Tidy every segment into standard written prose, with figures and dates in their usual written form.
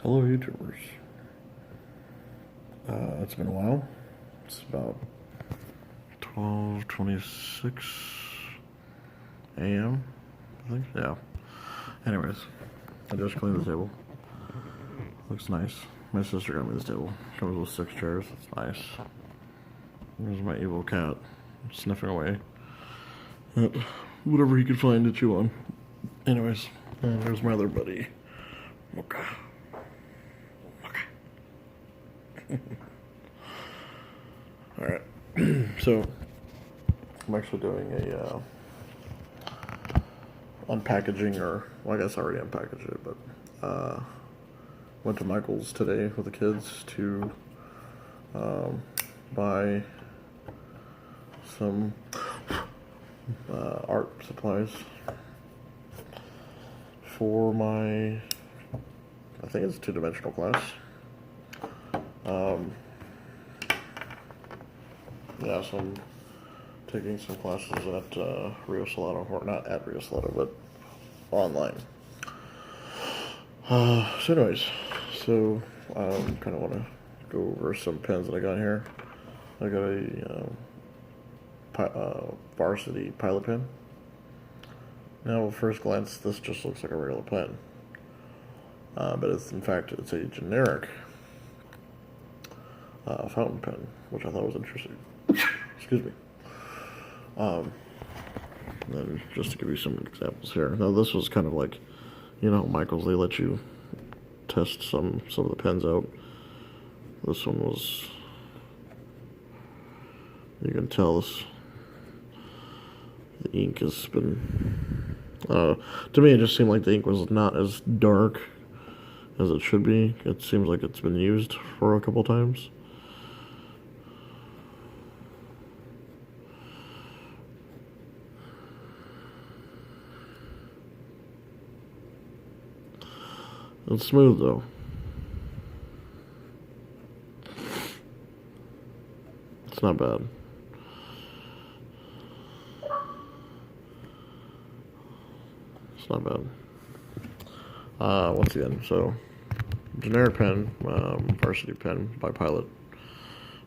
Hello, YouTubers. It's been a while. It's about 12:26 a.m. I think. Yeah. Anyways, I just cleaned the table. Looks nice. My sister got me this table. Comes with 6 chairs. It's nice. There's my evil cat sniffing away at whatever he could find to chew on. Anyways, and there's my other buddy, Mocha. Alright, so I'm actually doing a unpackaging, or, well, I guess I already unpackaged it, but went to Micheals today with the kids to buy some art supplies for my, I think it's 2-dimensional class. Yeah, so I'm taking some classes at Rio Salado, or not at Rio Salado, but online. So anyways, kind of want to go over some pens that I got here. I got a varsity pilot pen. Now, at first glance, this just looks like a regular pen, but in fact it's a generic fountain pen, which I thought was interesting. Excuse me. Then just to give you some examples here. Now, this was kind of like, Micheals, they let you test some of the pens out. This one was, you can tell this, the ink has been, to me it just seemed like the ink was not as dark as it should be. It seems like it's been used for a couple times. It's smooth though. It's not bad. It's not bad. Once again, so generic pen, varsity pen by Pilot.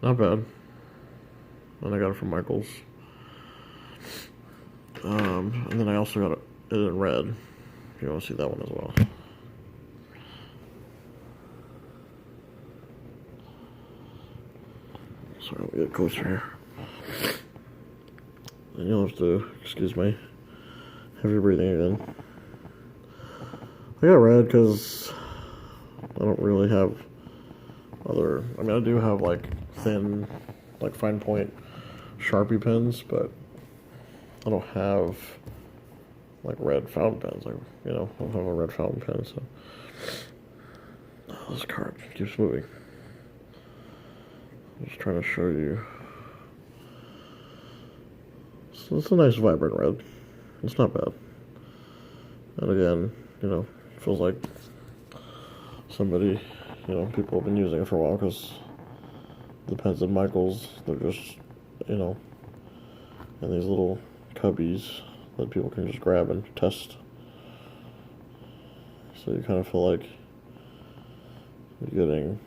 Not bad. And I got it from Micheals. And then I also got it in red. If you want to see that one as well. Sorry, let me get closer here. And you'll have to excuse my heavy breathing again. I got red because I don't really have other. I mean, I do have like thin, like fine point Sharpie pens, but I don't have like red fountain pens. Like, I don't have a red fountain pen, so. Oh, this card keeps moving. I'm just trying to show you. So it's a nice vibrant red. It's not bad. And again, feels like somebody, people have been using it for a while, because the pens at Micheals, they're just, in these little cubbies that people can just grab and test. So you kind of feel like you're getting.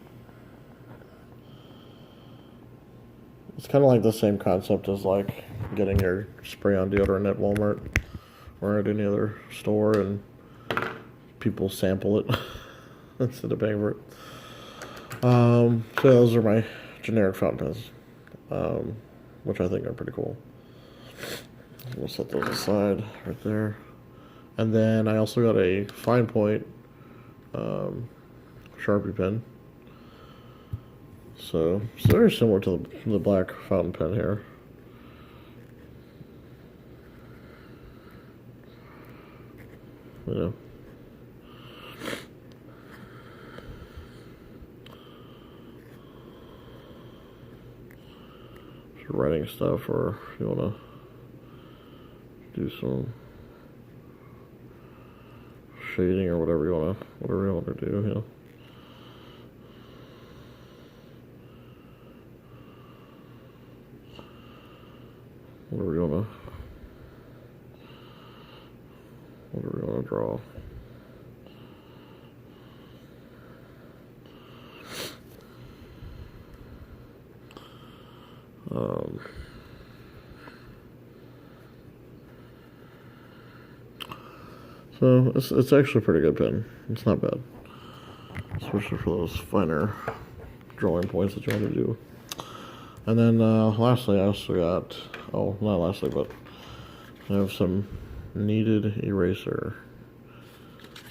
It's kind of like the same concept as like getting your spray-on deodorant at Walmart or at any other store, and people sample it instead of paying for it. So those are my generic fountain pens, which I think are pretty cool. We'll set those aside right there. And then I also got a fine point Sharpie pen. So it's very similar to the black fountain pen here. If you're writing stuff, or if you want to do some shading or whatever you want to do, Whatever you want to draw. Um, so it's actually a pretty good pen. It's not bad, especially for those finer drawing points that you want to do. And then lastly, I also got, oh, not lastly, but I have some kneaded eraser.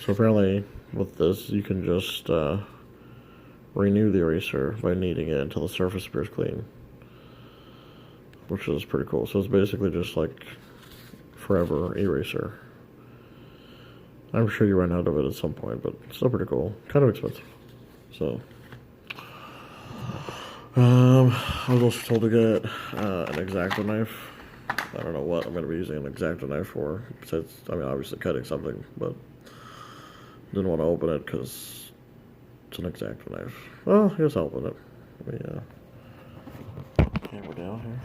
So apparently with this, you can just renew the eraser by kneading it until the surface appears clean, which is pretty cool. So it's basically just like forever eraser. I'm sure you run out of it at some point, but it's still pretty cool. Kind of expensive. So I was also told to get an X-Acto knife. I don't know what I'm going to be using an X-Acto knife for. Besides, I mean, obviously cutting something, but didn't want to open it because it's an X-Acto knife. Well, I guess I'll open it. Let me, camera down here.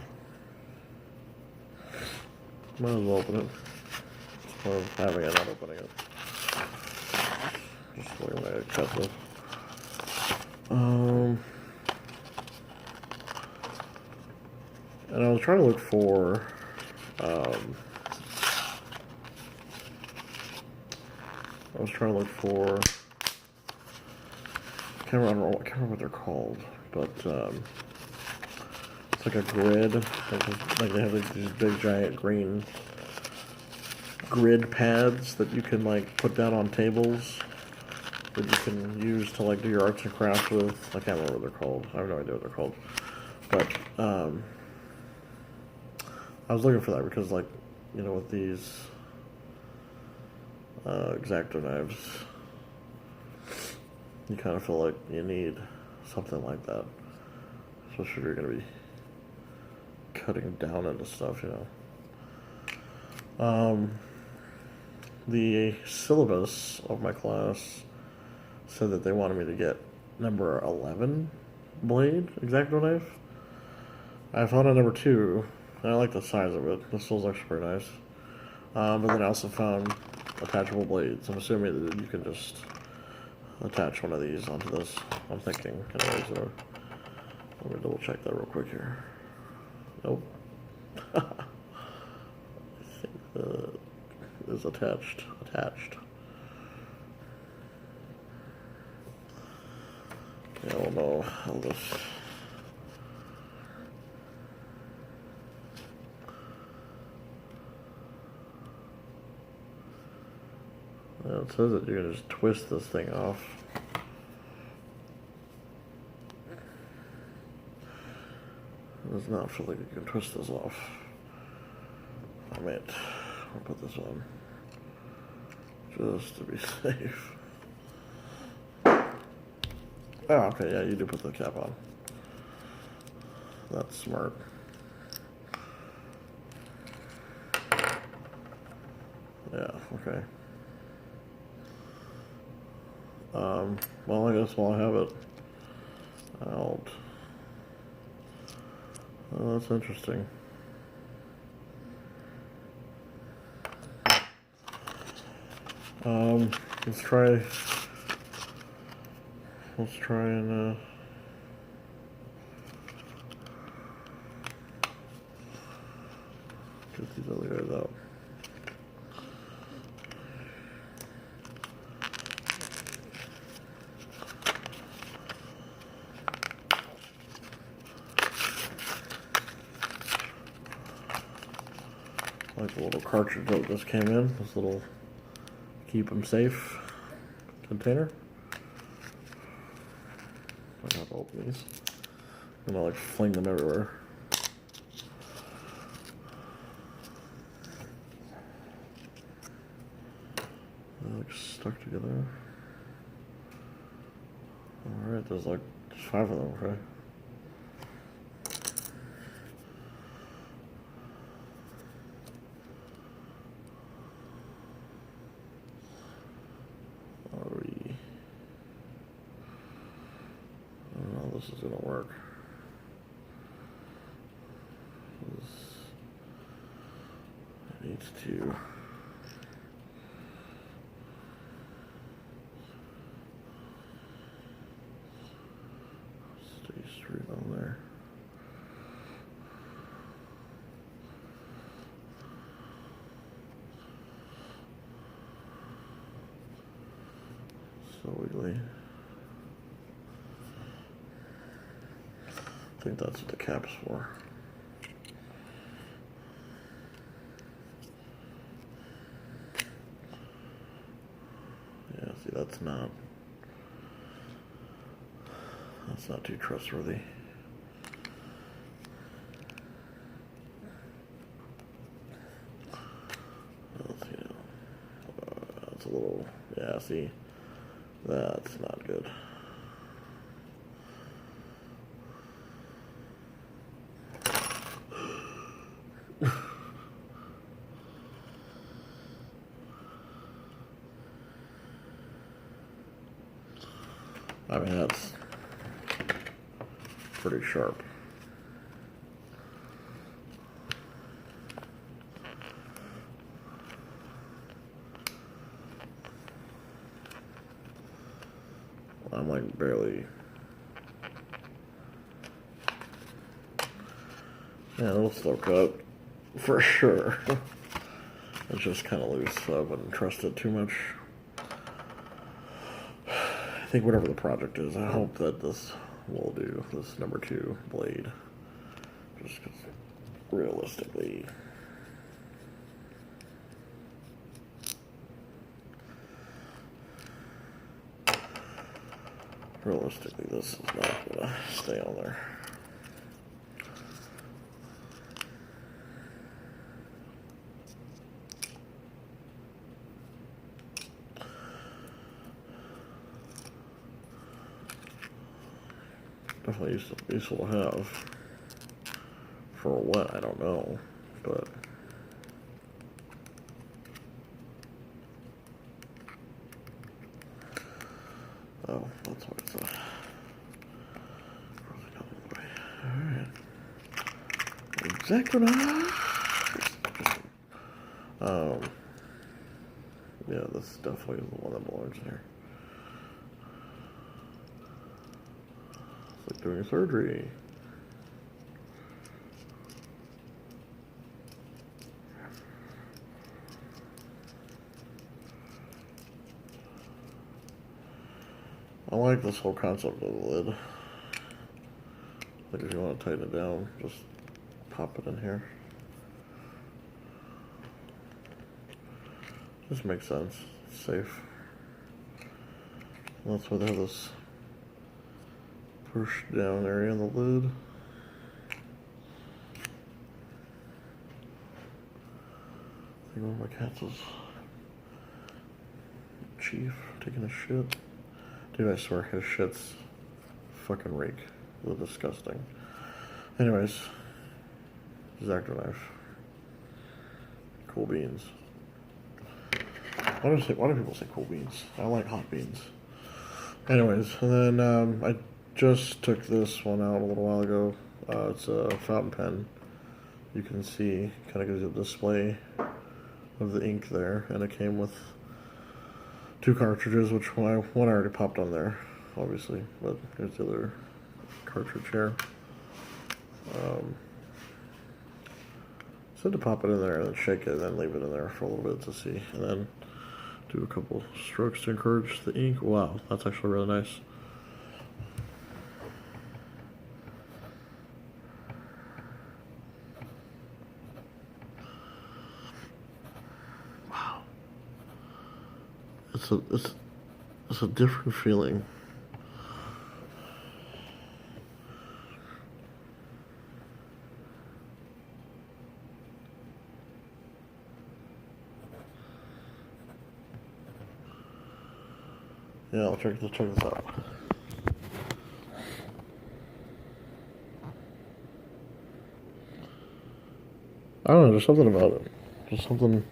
Might as well open it. Instead of having it, not opening it. Just the way I cut this. And I was trying to look for, I can't remember what they're called, but it's like a grid. Like they have these big giant green grid pads that you can like put down on tables that you can use to like do your arts and crafts with. I can't remember what they're called. I have no idea what they're called. But I was looking for that because, like, you know, with these X-Acto knives, you kind of feel like you need something like that, especially if you're going to be cutting down into stuff, you know. The syllabus of my class said that they wanted me to get number 11 blade X-Acto knife. I found a number 2. And I like the size of it. This feels actually pretty nice. But then I also found attachable blades. I'm assuming that you can just attach one of these onto this. I'm thinking. Anyways, let me double check that real quick here. Nope. I think that is attached. Yeah, I don't know how this. It says that you can just twist this thing off. It does not feel like you can twist this off. I might I'll put this on just to be safe. Oh, okay, yeah, you do put the cap on. That's smart. Yeah, okay. Well, I guess while I have it out. Oh, that's interesting. Let's try and get these other guys out. Like the little cartridge that just came in, this little keep them safe container. I have to open these. I'm gonna like fling them everywhere. They're like stuck together. Alright, there's like 5 of them, okay? This is gonna work. It needs to stay straight on there. So wiggly. I think that's what the cap's for. Yeah, see, that's not too trustworthy. That's a little, yeah, see, that's not good. I mean, that's pretty sharp. I'm like barely. Yeah, it'll still cut for sure. It's just kind of loose, so I wouldn't trust it too much. I think whatever the project is, I hope that this will do, this number 2 blade. Just because realistically, this is not going to stay on there. Definitely useful to have. For what, I don't know, but oh, that's what it's alright. Exactly. Yeah, this definitely is the one that belongs here. It's like doing surgery. I like this whole concept of the lid. Like if you want to tighten it down, just pop it in here. Just makes sense. It's safe. And that's why they have this push down area in the lid. I think one of my cats is Chief taking a shit. Dude, I swear his shit's fucking reek. They're disgusting. Anyways, X-Acto knife. Cool beans. Why do people say cool beans? I like hot beans. Anyways, and then I just took this one out a little while ago. It's a fountain pen. You can see, kind of gives you a display of the ink there, and it came with 2 cartridges, which one I already popped on there, obviously, but here's the other cartridge here. So to pop it in there and then shake it and then leave it in there for a little bit to see, and then do a couple strokes to encourage the ink. Wow, that's actually really nice. Wow, it's a different feeling. Yeah, let's check this out. I don't know, there's something about it. There's something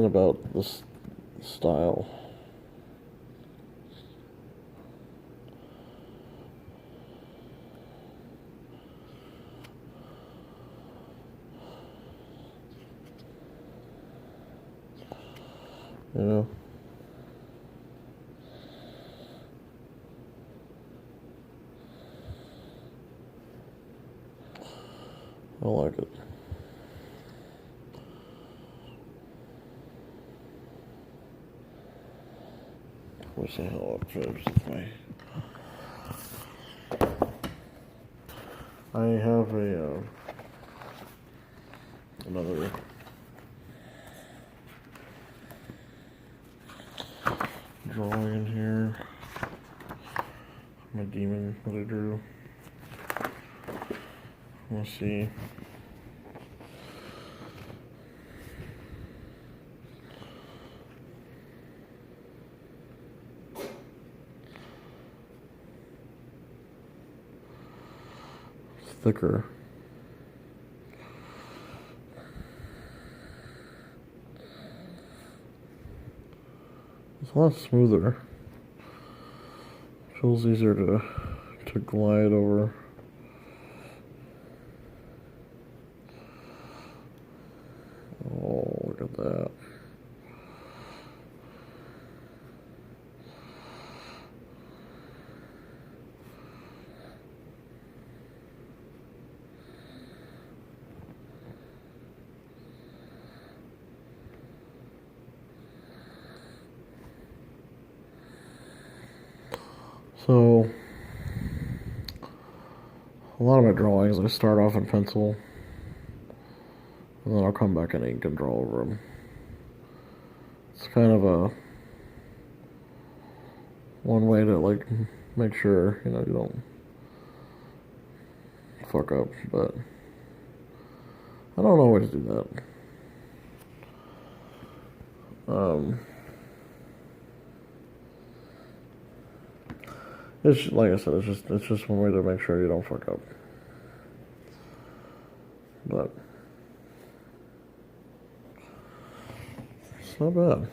about this style. You know? I like it. We'll see how it fits with me. I have another drawing in here. My demon that I drew. Let's see. It's thicker. It's a lot smoother. Feels easier to glide over. Oh, look at that. So, a lot of my drawings, I start off in pencil, and then I'll come back in ink and draw over them. It's kind of one way to, like, make sure, you don't fuck up, but I don't always do that. It's like I said, it's just one way to make sure you don't fuck up. But it's not bad.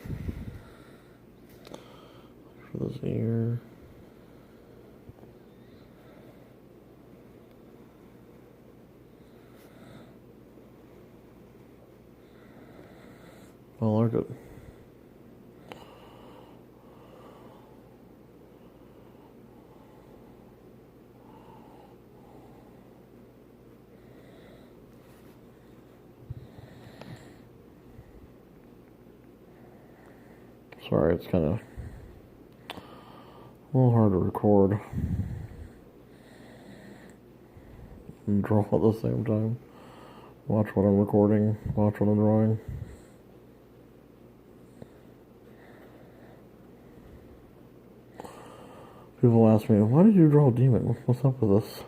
For this ear. I like it. Sorry, it's kind of a little hard to record and draw at the same time. Watch what I'm recording, watch what I'm drawing. People ask me, why did you draw a demon? What's up with this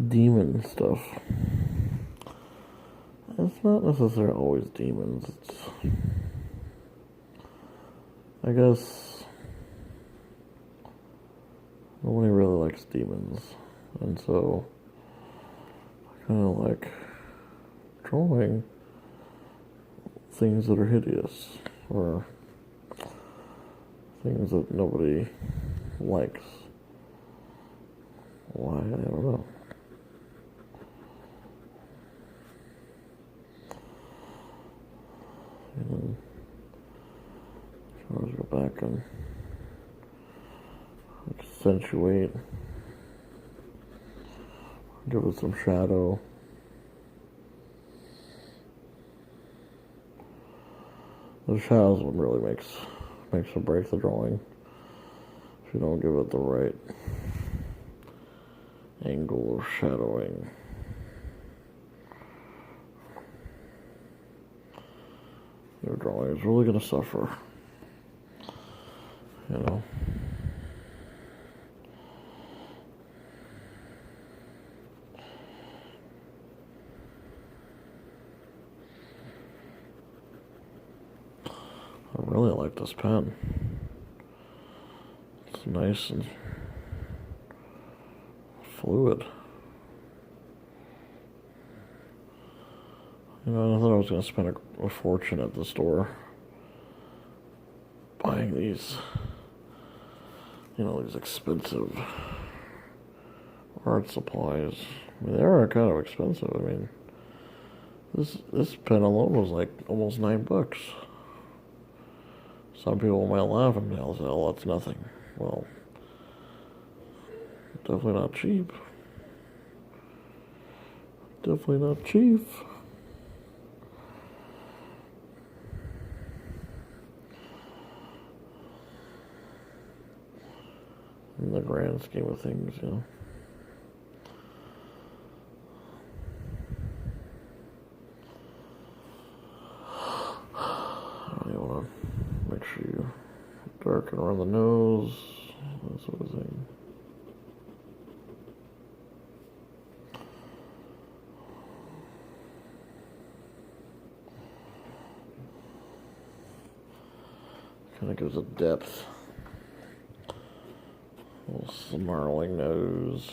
demon stuff? It's not necessarily always demons. It's, I guess, nobody really likes demons, and so I kind of like drawing things that are hideous, or things that nobody likes. Why? I don't know. And then I'll go back and accentuate, give it some shadow. The shadows what really makes or breaks the drawing. If you don't give it the right angle of shadowing. Your drawing is really going to suffer. You know. I really like this pen. It's nice and fluid. You know, I thought I was going to spend a fortune at the store buying these, these expensive art supplies. I mean, they are kind of expensive. I mean, this pen alone was like almost $9. Some people might laugh at me. I'll say, "Oh, that's nothing." Well, definitely not cheap. Definitely not cheap. in the grand scheme of things, you know. You want to make sure you darken around the nose, that sort of thing. Kind of gives a depth. A little snarling nose.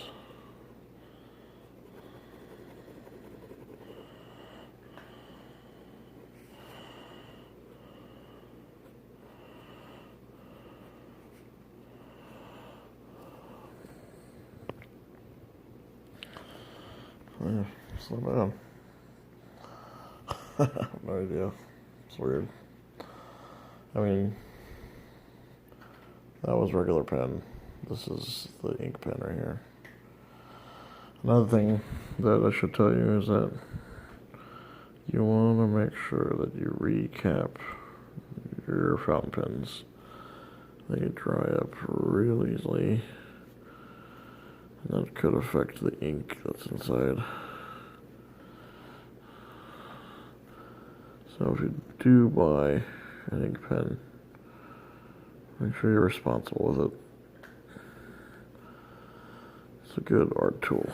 Yeah, slow down. I have no idea. It's weird. I mean, that was regular pen. This is the ink pen right here. Another thing that I should tell you is that you want to make sure that you recap your fountain pens. They dry up real easily, and that could affect the ink that's inside. So if you do buy an ink pen, make sure you're responsible with it. It's a good art tool.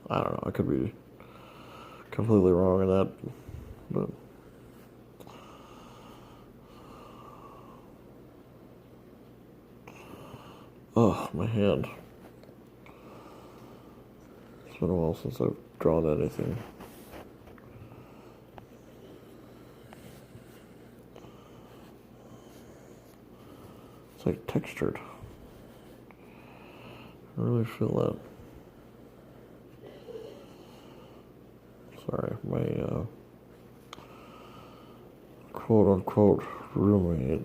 I don't know, I could be completely wrong in that, but oh, my hand. It's been a while since I've drawn anything. It's like textured. I really feel that. Sorry, my quote-unquote roommate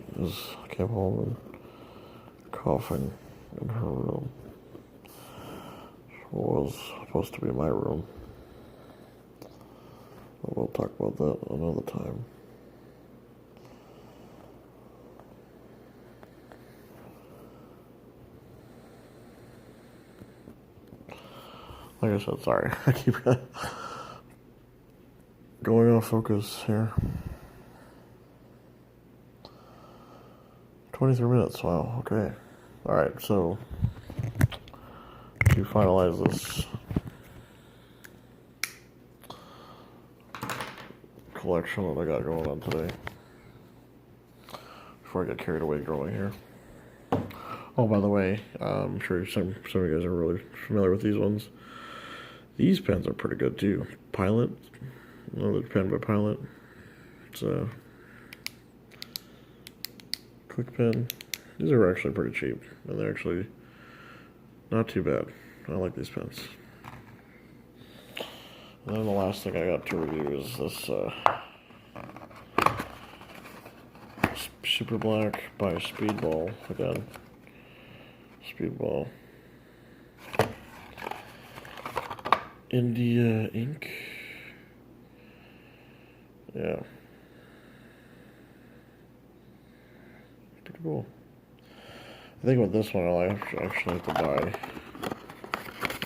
came home and coughing in her room. It was supposed to be my room. But we'll talk about that another time. Like I said, sorry. I keep going off focus here. 23 minutes, wow, okay. Alright, so to finalize this collection that I got going on today, before I get carried away growing here. Oh, by the way, I'm sure some of you guys are really familiar with these ones. These pens are pretty good too. Pilot, another pen by Pilot. It's a quick pen. These are actually pretty cheap, and they're actually not too bad. I like these pens. And then the last thing I got to review is this Super Black by Speedball. Again, Speedball. India ink. Yeah. Pretty cool. I think with this one I'll actually have to buy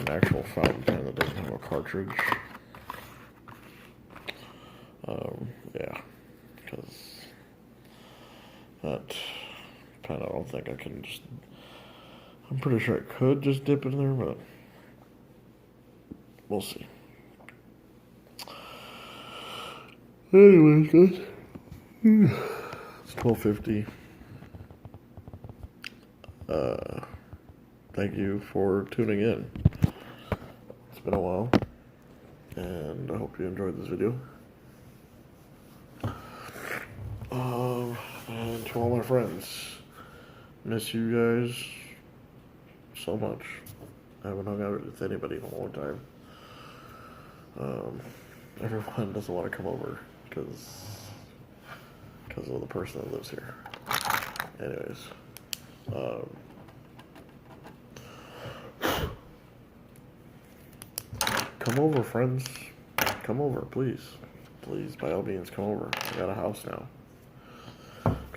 an actual fountain pen that doesn't have a cartridge. Yeah, because that pen I don't think I can just, I'm pretty sure I could just dip in there, but we'll see. Anyways, guys, it's 12:50. Thank you for tuning in. It's been a while, and I hope you enjoyed this video. And to all my friends, miss you guys so much. I haven't hung out with anybody in a long time. Everyone doesn't want to come over because of the person that lives here. Anyways, come over, friends. Come over, please. Please, by all means, come over. I got a house now.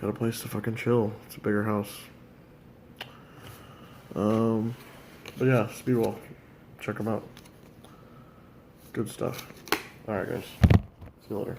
got a place to fucking chill. It's a bigger house. But yeah, Speedwell. Check them out. Good stuff. Alright, guys. See you later.